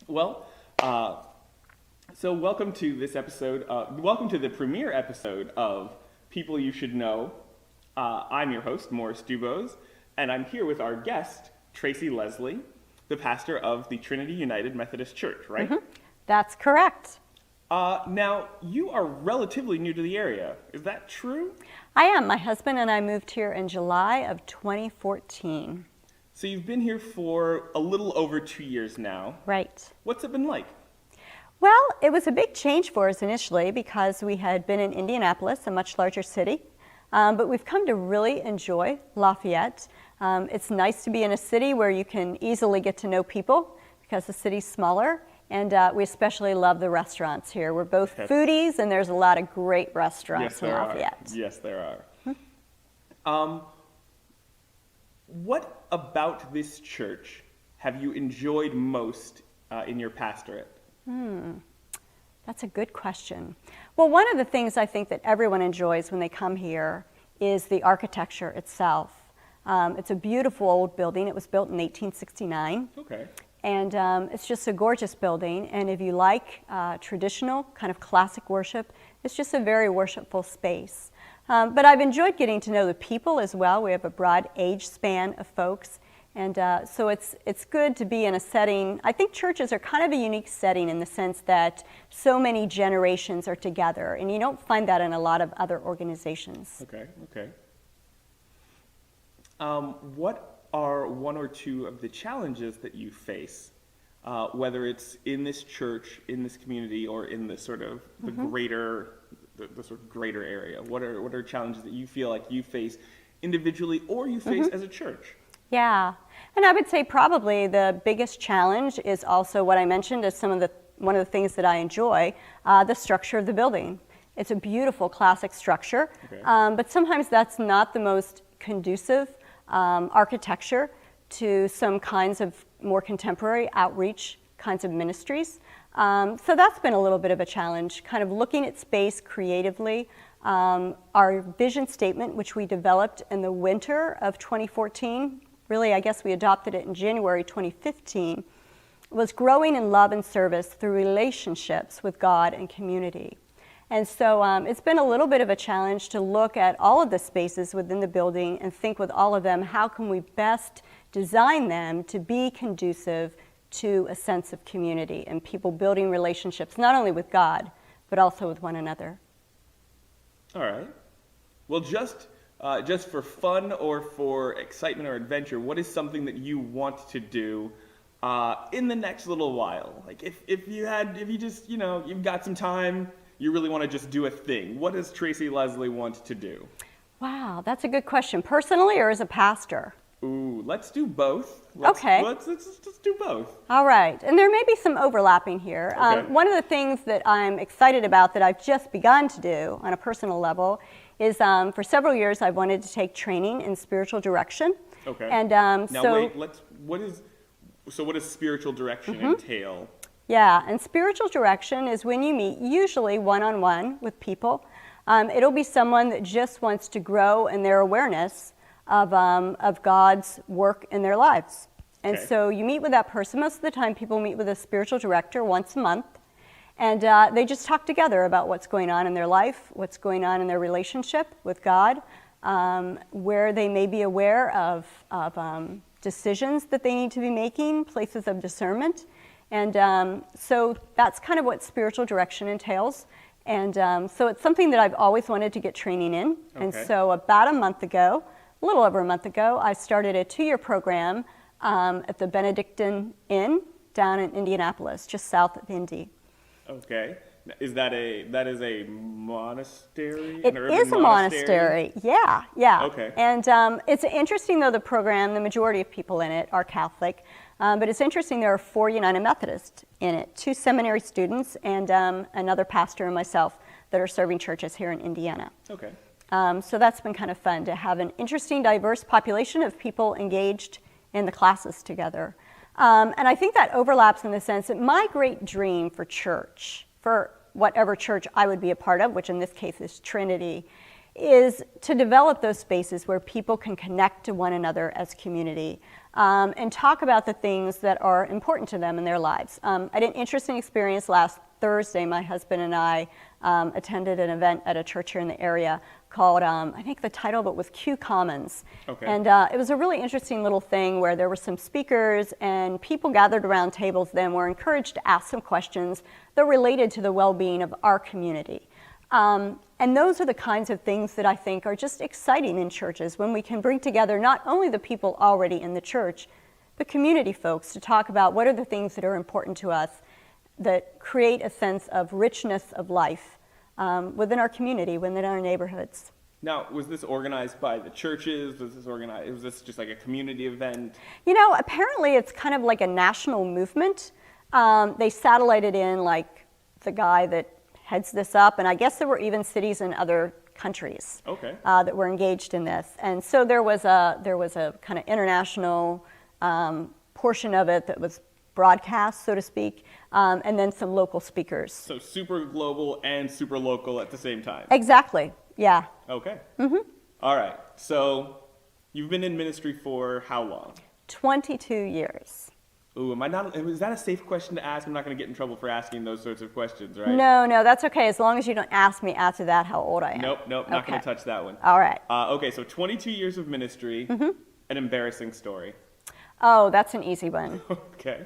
Well, so welcome to this episode. Welcome to the premiere episode of People You Should Know. I'm your host, Morris Dubose, and I'm here with our guest, Tracey Leslie, the pastor of the Trinity United Methodist Church, right? Mm-hmm. That's correct. Now, you are relatively new to the area. Is that true? I am. My husband and I moved here in July of 2014. So you've been here for a little over 2 years now. Right. What's it been like? Well, it was a big change for us initially because we had been in Indianapolis, a much larger city, but we've come to really enjoy Lafayette. It's nice to be in a city where you can easily get to know people because the city's smaller, and we especially love the restaurants here. We're both foodies, and there's a lot of great restaurants in Lafayette. Yes, there are. What about this church have you enjoyed most in your pastorate? That's a good question. Well, one of the things I think that everyone enjoys when they come here is the architecture itself. It's a beautiful old building. It was built in 1869. Okay. And it's just a gorgeous building. And if you like traditional, kind of classic worship, it's just a very worshipful space. But I've enjoyed getting to know the people as well. We have a broad age span of folks. And so it's good to be in a setting. I think churches are kind of a unique setting in the sense that so many generations are together. And you don't find that in a lot of other organizations. Okay. What are one or two of the challenges that you face, whether it's in this church, in this community, or in the sort of the greater area? What are challenges that you feel like you face individually or you face as a church? Yeah, and I would say probably the biggest challenge is also what I mentioned as one of the things that I enjoy, the structure of the building. It's a beautiful classic structure, but sometimes that's not the most conducive architecture to some kinds of more contemporary outreach kinds of ministries. So that's been a little bit of a challenge, kind of looking at space creatively. Our vision statement, which we developed in the winter of 2014, really I guess we adopted it in January 2015, was growing in love and service through relationships with God and community. And so it's been a little bit of a challenge to look at all of the spaces within the building and think with all of them, how can we best design them to be conducive to a sense of community and people building relationships, not only with God, but also with one another. All right. Well, just for fun or for excitement or adventure, what is something that you want to do in the next little while? Like if you just, you've got some time, you really want to just do a thing. What does Tracey Leslie want to do? Wow, that's a good question. Personally or as a pastor? Ooh, let's do both. Let's do both. All right, and there may be some overlapping here. Okay. One of the things that I'm excited about that I've just begun to do on a personal level is for several years I've wanted to take training in spiritual direction. Okay. And what does spiritual direction entail? Yeah, and spiritual direction is when you meet usually one-on-one with people. It'll be someone that just wants to grow in their awareness of God's work in their lives. And so you meet with that person. Most of the time people meet with a spiritual director once a month, and they just talk together about what's going on in their life, what's going on in their relationship with God, where they may be aware of decisions that they need to be making, places of discernment. And so that's kind of what spiritual direction entails. And so it's something that I've always wanted to get training in. And so about a little over a month ago, I started a 2-year program at the Benedictine Inn down in Indianapolis, just south of Indy. Okay. That is a monastery? It is a monastery. Yeah. Okay. And it's interesting, though, the program, the majority of people in it are Catholic. But it's interesting, there are 4 United Methodists in it, 2 seminary students and another pastor and myself that are serving churches here in Indiana. Okay. So that's been kind of fun to have an interesting, diverse population of people engaged in the classes together. And I think that overlaps in the sense that my great dream for church, for whatever church I would be a part of, which in this case is Trinity, is to develop those spaces where people can connect to one another as community. and talk about the things that are important to them in their lives. I had an interesting experience last Thursday. My husband and I attended an event at a church here in the area called, I think the title of it was Q Commons. Okay. And it was a really interesting little thing where there were some speakers and people gathered around tables then were encouraged to ask some questions that related to the well-being of our community. And those are the kinds of things that I think are just exciting in churches, when we can bring together not only the people already in the church, but community folks to talk about what are the things that are important to us that create a sense of richness of life within our community, within our neighborhoods. Now, was this organized by the churches? Was this just like a community event? You know, apparently it's kind of like a national movement. They satellited in like the guy that heads this up, and I guess there were even cities in other countries that were engaged in this. And so there was a kind of international portion of it that was broadcast, so to speak, and then some local speakers. So super global and super local at the same time. Exactly. Yeah. Okay. Mm-hmm. All right. So you've been in ministry for how long? 22 years. Ooh, is that a safe question to ask? I'm not going to get in trouble for asking those sorts of questions, right? No, that's okay, as long as you don't ask me after that how old I am. Nope, not going to touch that one. All right. Okay, so 22 years of ministry, an embarrassing story. Oh, that's an easy one. Okay.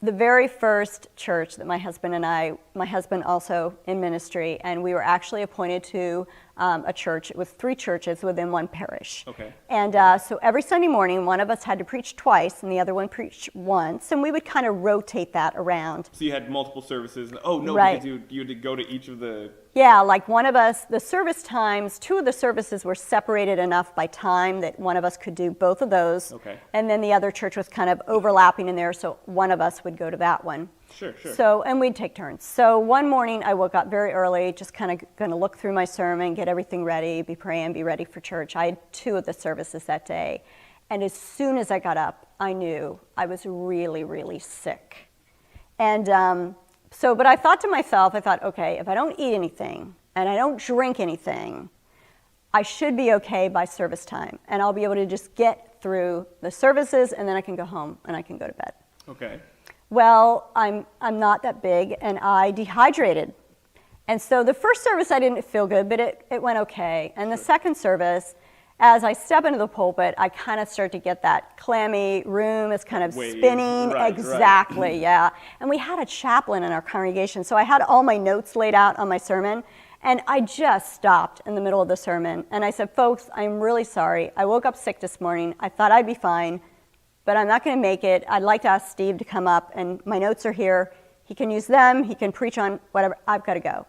The very first church that my husband also in ministry, and we were actually appointed to a church. It was 3 churches within one parish. Okay. And so every Sunday morning, one of us had to preach twice, and the other one preached once, and we would kind of rotate that around. So you had multiple services. Right. Because you had to go to each of the... Yeah, like one of us, the service times, 2 of the services were separated enough by time that one of us could do both of those. Okay. And then the other church was kind of overlapping in there, so one of us would go to that one. Sure. So, and we'd take turns. So one morning I woke up very early, just kind of going to look through my sermon, get everything ready, be praying, be ready for church. I had 2 of the services that day. And as soon as I got up, I knew I was really, really sick. And but I thought to myself, okay, if I don't eat anything and I don't drink anything, I should be okay by service time. And I'll be able to just get through the services, and then I can go home and I can go to bed. Okay. Well, I'm not that big, and I dehydrated. And so the first service I didn't feel good, but it went okay. And the second service, as I step into the pulpit, I kind of start to get that clammy room is kind of spinning. Right, exactly, yeah. And we had a chaplain in our congregation, so I had all my notes laid out on my sermon, and I just stopped in the middle of the sermon. And I said, folks, I'm really sorry. I woke up sick this morning. I thought I'd be fine, but I'm not going to make it. I'd like to ask Steve to come up, and my notes are here. He can use them. He can preach on whatever. I've got to go.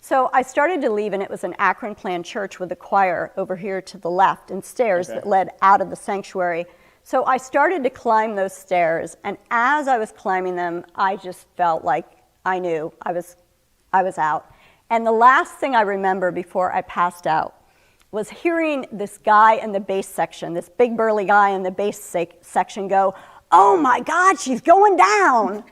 So I started to leave, and it was an Akron planned church with a choir over here to the left and stairs that led out of the sanctuary. So I started to climb those stairs, and as I was climbing them, I just felt like I knew I was out. And the last thing I remember before I passed out was hearing this guy in the bass section, this big burly guy in the bass section go, "Oh my God, she's going down."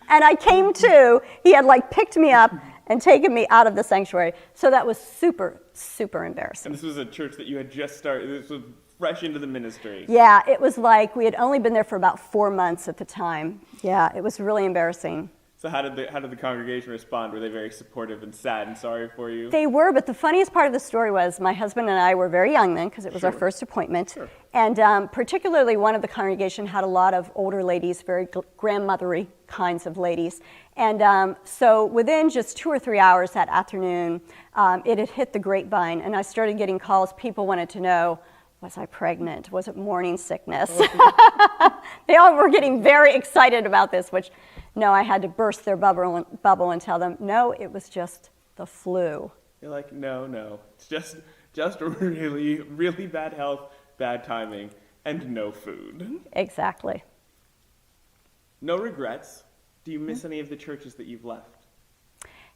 And I came to, he had like picked me up and taken me out of the sanctuary. So that was super, super embarrassing. And this was a church that you had just started, this was fresh into the ministry. Yeah, it was like we had only been there for about 4 months at the time. Yeah, it was really embarrassing. So how did the congregation respond? Were they very supportive and sad and sorry for you? They were, but the funniest part of the story was my husband and I were very young then, because it was our first appointment. Sure. And particularly one of the congregation had a lot of older ladies, very grandmothery kinds of ladies. And so within just 2 or 3 hours that afternoon, it had hit the grapevine, and I started getting calls. People wanted to know, was I pregnant? Was it morning sickness? They all were getting very excited about this, which, no, I had to burst their bubble and tell them, no, it was just the flu. You're like, no, it's just really, really bad health, bad timing, and no food. Exactly. No regrets. Do you miss any of the churches that you've left?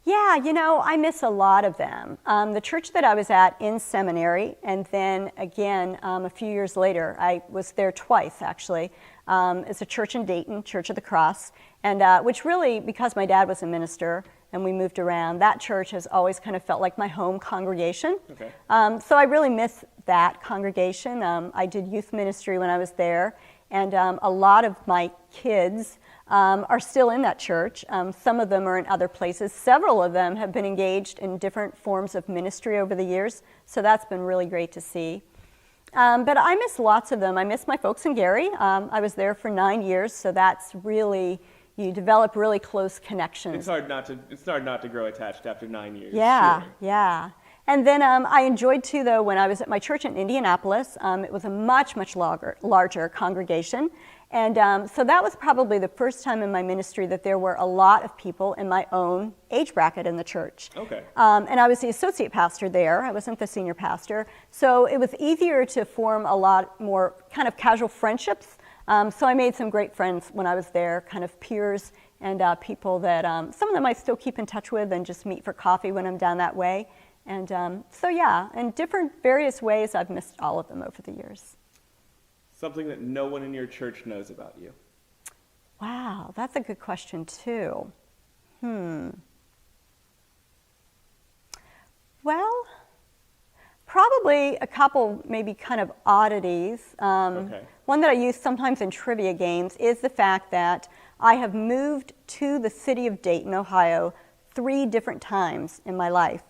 Yeah, I miss a lot of them. The church that I was at in seminary, and then again a few years later, I was there twice actually. It's a church in Dayton, Church of the Cross, and which really, because my dad was a minister and we moved around, that church has always kind of felt like my home congregation. Okay. So I really miss that congregation. I did youth ministry when I was there, and a lot of my kids are still in that church. Some of them are in other places. Several of them have been engaged in different forms of ministry over the years, so that's been really great to see. But I miss lots of them. I miss my folks in Gary. I was there for 9 years, so that's really, you develop really close connections. It's hard not to grow attached after 9 years. Yeah, sure. yeah. And then I enjoyed too, though, when I was at my church in Indianapolis. It was a much, much larger congregation. And so that was probably the first time in my ministry that there were a lot of people in my own age bracket in the church. Okay. And I was the associate pastor there. I wasn't the senior pastor. So it was easier to form a lot more kind of casual friendships. So I made some great friends when I was there, kind of peers and people that some of them I still keep in touch with and just meet for coffee when I'm down that way. And so yeah, in different various ways, I've missed all of them over the years. Something that no one in your church knows about you. Wow, that's a good question too. Well, probably a couple maybe kind of oddities. Okay. One that I use sometimes in trivia games is the fact that I have moved to the city of Dayton, Ohio, 3 different times in my life,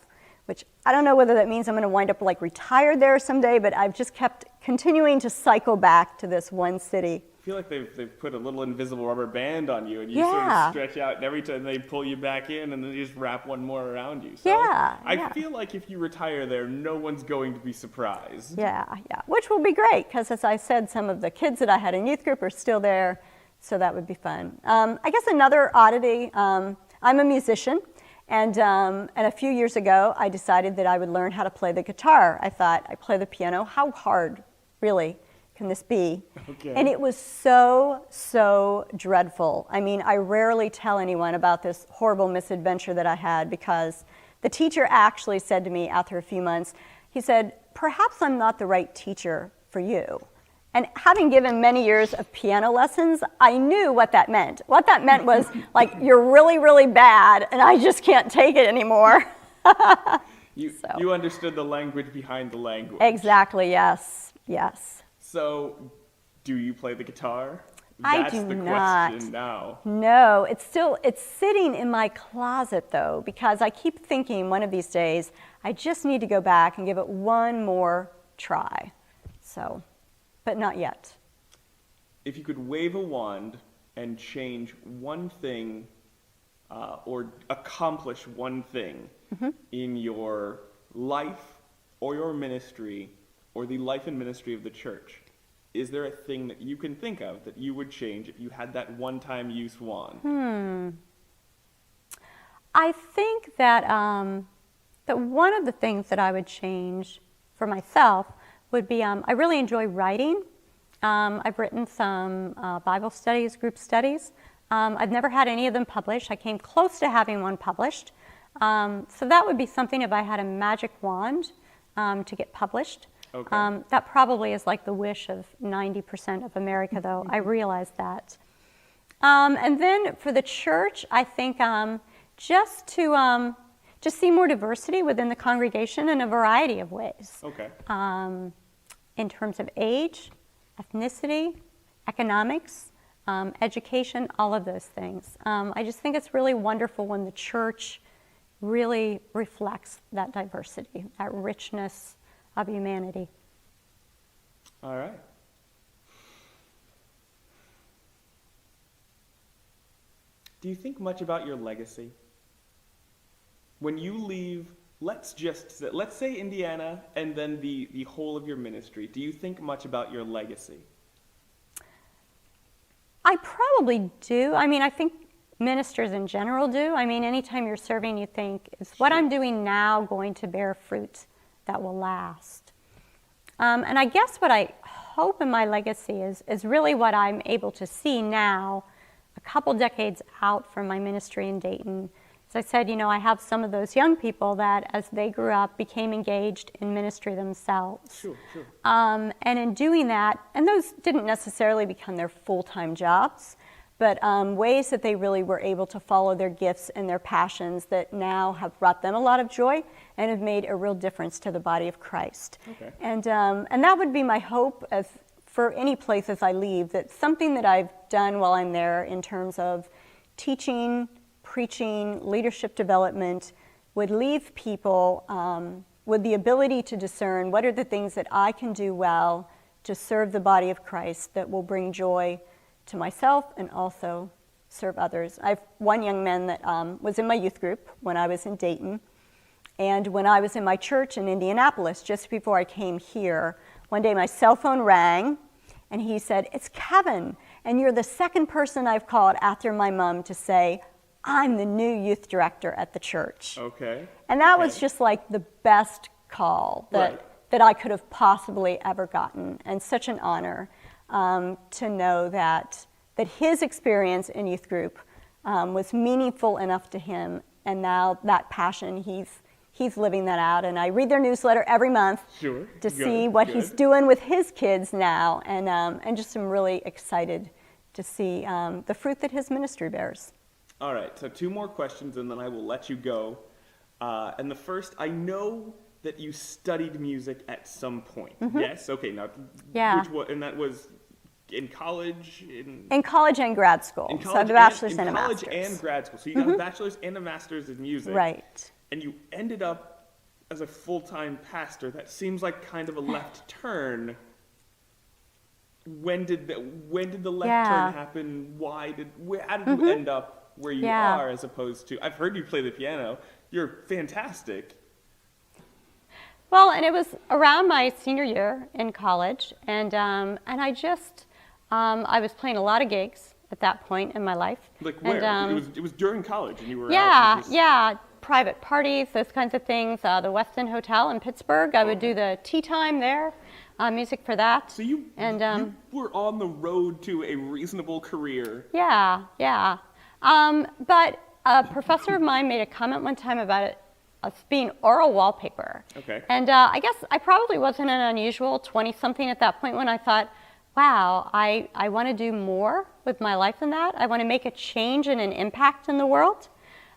which I don't know whether that means I'm going to wind up like retired there someday, but I've just kept continuing to cycle back to this one city. I feel like they've put a little invisible rubber band on you, and you sort Yeah. of stretch out, and every time they pull you back in, and then they just wrap one more around you. So Yeah, I yeah. feel like if you retire there, no one's going to be surprised. Yeah, which will be great because, as I said, some of the kids that I had in youth group are still there, so that would be fun. I guess another oddity, I'm a musician, and a few years ago, I decided that I would learn how to play the guitar. I thought, I play the piano, how hard, really, can this be? Okay. And it was so dreadful. I mean, I rarely tell anyone about this horrible misadventure that I had because the teacher actually said to me after a few months, he said, perhaps I'm not the right teacher for you. And having given many years of piano lessons, I knew what that meant. What that meant was, like, you're really, really bad, and I just can't take it anymore. You understood the language behind the language. Exactly, yes. So, do you play the guitar? I That's do the not. question now. No, it's sitting in my closet, though, because I keep thinking one of these days, I just need to go back and give it one more try. So, but not yet. If you could wave a wand and change one thing or accomplish one thing in your life or your ministry or the life and ministry of the church, is there a thing that you can think of that you would change if you had that one-time use wand? I think that that one of the things that I would change for myself would be I really enjoy writing. I've written some Bible studies, group studies. I've never had any of them published. I came close to having one published. So that would be something if I had a magic wand to get published. Okay. That probably is like the wish of 90% of America, though. I realize that. And then for the church, I think just to see more diversity within the congregation in a variety of ways. Okay. In terms of age, ethnicity, economics, education, all of those things. I just think it's really wonderful when the church really reflects that diversity, that richness of humanity. All right. Do you think much about your legacy? When you leave, let's say Indiana and then the whole of your ministry, do you think much about your legacy? I probably do. I mean, I think ministers in general do. I mean, anytime you're serving, you think, is what I'm doing now going to bear fruit that will last? And I guess what I hope in my legacy is really what I'm able to see now, a couple decades out from my ministry in Dayton. As I said, I have some of those young people that, as they grew up, became engaged in ministry themselves. Sure. And in doing that, and those didn't necessarily become their full-time jobs, but ways that they really were able to follow their gifts and their passions that now have brought them a lot of joy and have made a real difference to the body of Christ. Okay. And that would be my hope for any place as I leave, that something that I've done while I'm there in terms of teaching, preaching, leadership development would leave people with the ability to discern what are the things that I can do well to serve the body of Christ that will bring joy to myself and also serve others. I have one young man that was in my youth group when I was in Dayton, and when I was in my church in Indianapolis just before I came here, one day my cell phone rang and he said, "It's Kevin, and you're the second person I've called after my mom to say, I'm the new youth director at the church." Okay. And that was just like the best call that I could have possibly ever gotten, and such an honor to know that his experience in youth group was meaningful enough to him, and now that passion, he's living that out. And I read their newsletter every month to see what he's doing with his kids now, and just am really excited to see the fruit that his ministry bears. All right, so 2 more questions and then I will let you go. And the first, I know that you studied music at some point. Yes? Okay, now, and that was in college? In college and grad school. So I have a bachelor's and a master's. In college and grad school. So you got a bachelor's and a master's in music. Right. And you ended up as a full-time pastor. That seems like kind of a left turn. When did the left turn happen? How did you end up where you are, as opposed to, I've heard you play the piano. You're fantastic. Well, and it was around my senior year in college, and I just, I was playing a lot of gigs at that point in my life. Like where? And, it was during college, and you were out private parties, those kinds of things. The West End Hotel in Pittsburgh, I would do the tea time there, music for that. So you were on the road to a reasonable career. Yeah. But a professor of mine made a comment one time about it being oral wallpaper. Okay. And I guess I probably wasn't an unusual 20-something at that point when I thought, wow, I want to do more with my life than that. I want to make a change and an impact in the world.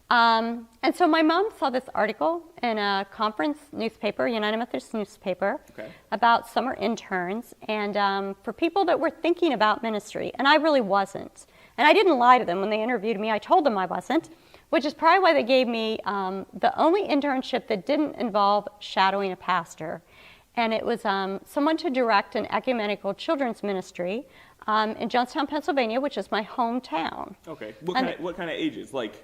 And so my mom saw this article in a conference newspaper, United Methodist newspaper, about summer interns and for people that were thinking about ministry. And I really wasn't. And I didn't lie to them when they interviewed me. I told them I wasn't, which is probably why they gave me the only internship that didn't involve shadowing a pastor. And it was someone to direct an ecumenical children's ministry in Johnstown, Pennsylvania, which is my hometown. Okay. What kind of ages? Like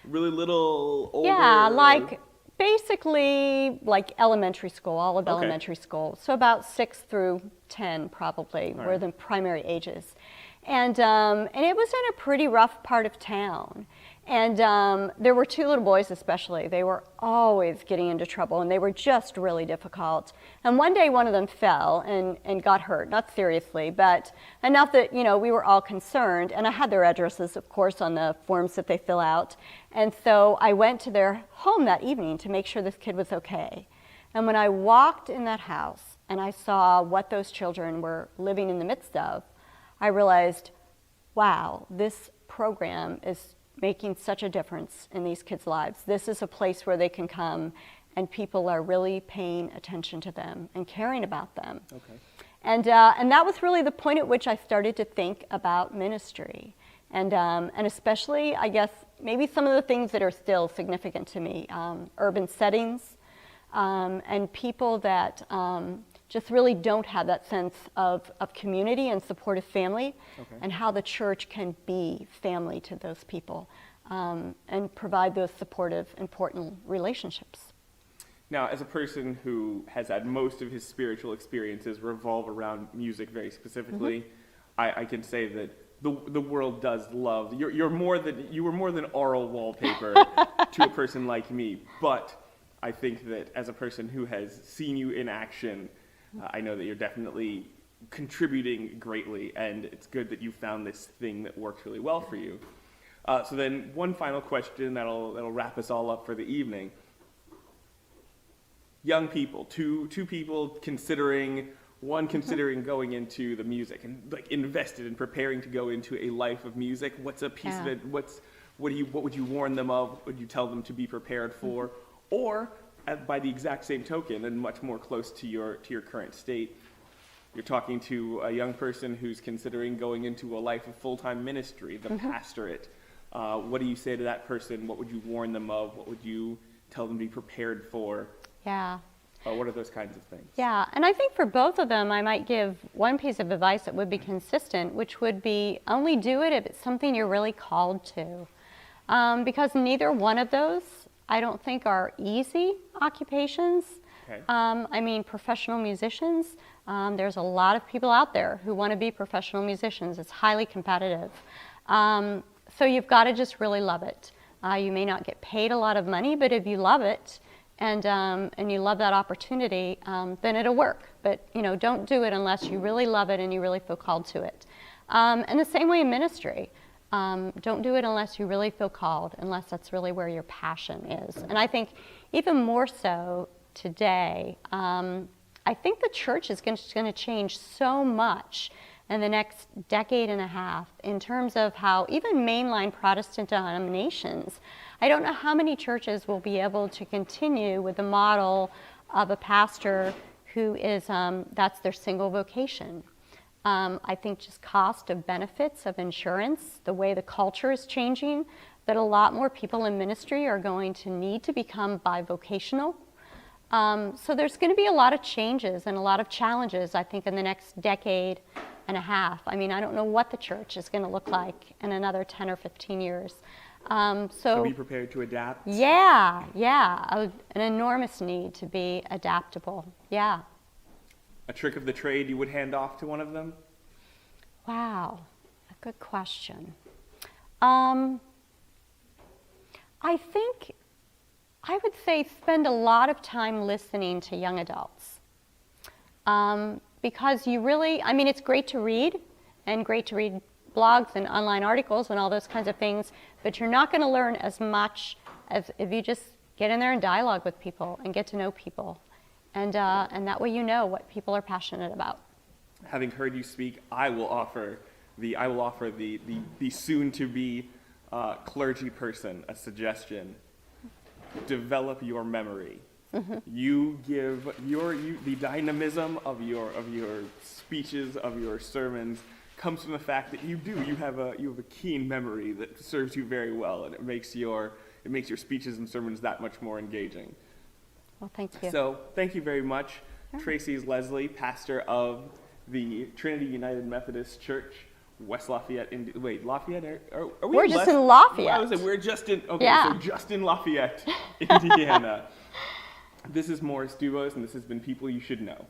really little, older? Yeah, like basically like elementary school, all of elementary school. So about 6 through 10 probably were the primary ages. And it was in a pretty rough part of town. And there were 2 little boys especially. They were always getting into trouble, and they were just really difficult. And one day one of them fell and got hurt, not seriously, but enough that, we were all concerned. And I had their addresses, of course, on the forms that they fill out. And so I went to their home that evening to make sure this kid was okay. And when I walked in that house and I saw what those children were living in the midst of, I realized, wow, this program is making such a difference in these kids' lives. This is a place where they can come and people are really paying attention to them and caring about them. Okay. And that was really the point at which I started to think about ministry. And especially, I guess, maybe some of the things that are still significant to me, urban settings and people that just really don't have that sense of community and supportive family, and how the church can be family to those people and provide those supportive, important relationships. Now, as a person who has had most of his spiritual experiences revolve around music very specifically, I can say that the world does love, you were more than oral wallpaper to a person like me, but I think that as a person who has seen you in action, I know that you're definitely contributing greatly, and it's good that you found this thing that works really well for you. So then one final question that'll wrap us all up for the evening. Young people, two people considering one considering going into the music and like invested in preparing to go into a life of music, what's a piece of it? What would you warn them of? What would you tell them to be prepared for? Or by the exact same token, and much more close to your current state, you're talking to a young person who's considering going into a life of full-time ministry, the pastorate. What do you say to that person? What would you warn them of? What would you tell them to be prepared for? Yeah. What are those kinds of things? Yeah, and I think for both of them, I might give one piece of advice that would be consistent, which would be only do it if it's something you're really called to. Because neither one of those, I don't think, are easy occupations. Okay. I mean, professional musicians, there's a lot of people out there who want to be professional musicians. It's highly competitive. So you've got to just really love it. You may not get paid a lot of money, but if you love it and you love that opportunity, then it'll work. But don't do it unless you really love it and you really feel called to it. And the same way in ministry. Don't do it unless you really feel called, unless that's really where your passion is. And I think even more so today, I think the church is going to change so much in the next decade and a half in terms of how even mainline Protestant denominations, I don't know how many churches will be able to continue with the model of a pastor who is, that's their single vocation. I think just cost of benefits of insurance, the way the culture is changing, that a lot more people in ministry are going to need to become bivocational. So there's going to be a lot of changes and a lot of challenges, I think, in the next decade and a half. I mean, I don't know what the church is going to look like in another 10 or 15 years. So be prepared to adapt. Yeah, an enormous need to be adaptable. Yeah. A trick of the trade you would hand off to one of them? Wow, a good question. I think I would say spend a lot of time listening to young adults. Because you really, I mean, it's great to read and great to read blogs and online articles and all those kinds of things, but you're not going to learn as much as if you just get in there and dialogue with people and get to know people. And that way you know what people are passionate about. Having heard you speak, I will offer the soon-to-be clergy person a suggestion. Develop your memory. You give the dynamism of your speeches, of your sermons, comes from the fact that you have a keen memory that serves you very well, and it makes your speeches and sermons that much more engaging. Well, thank you. So thank you very much. Tracey is Leslie, pastor of the Trinity United Methodist Church, West Lafayette. Lafayette? Are we We're just in Lafayette. I was saying, we're just in. Okay, yeah. So just in Lafayette, Indiana. This is Morris Dubos, and this has been People You Should Know.